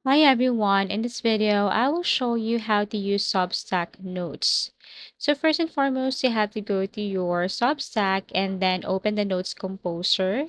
Hi everyone, in this video, I will show you how to use Substack Notes. So first and foremost, you have to go to your Substack and then open the Notes Composer.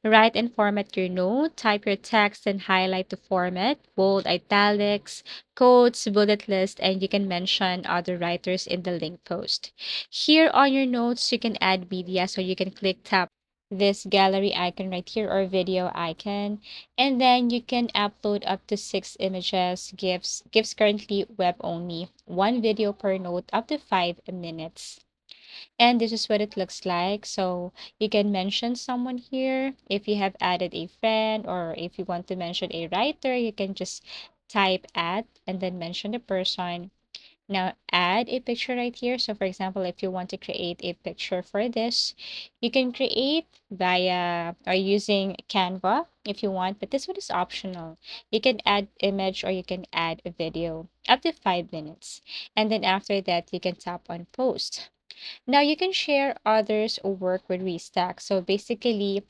Write and format your note, type your text and highlight the format, bold, italics, quotes, bullet list, and you can mention other writers in the link post. Here on your notes, you can add media, so you can tap this gallery icon right here or video icon, and then you can upload up to 6 images. Gives currently web only, one video per note, up to 5 minutes. And this is what it looks like. So you can mention someone here. If you have added a friend, or if you want to mention a writer, you can just type at and then mention the person. Now add a picture right here. So for example, if you want to create a picture for this, you can create via or using Canva if you want, but this one is optional. You can add image or you can add a video up to 5 minutes. And then after that, you can tap on post. Now you can share others' work with Restack. So basically,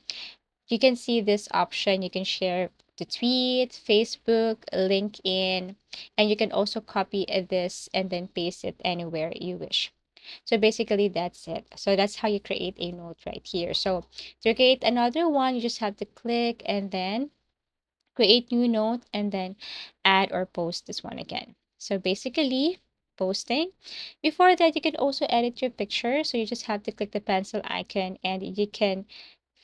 you can see this option. You can share the tweet, Facebook, LinkedIn, and you can also copy this and then paste it anywhere you wish. So basically, that's it. So that's how you create a note right here. So to create another one, you just have to click and then create new note and then add or post this one again. So basically, posting. Before that, you can also edit your picture. So you just have to click the pencil icon and you can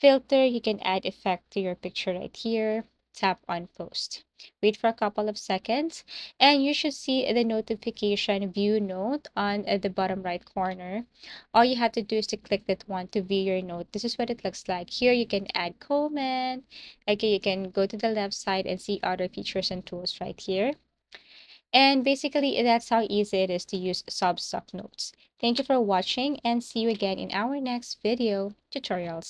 filter, you can add effect to your picture right here. Tap on post. Wait for a couple of seconds and you should see the notification view note on the bottom right corner. All you have to do is to click that one to view your note. This is what it looks like. Here you can add comment. Okay, you can go to the left side and see other features and tools right here. And basically, that's how easy it is to use Substack Notes. Thank you for watching and see you again in our next video tutorials.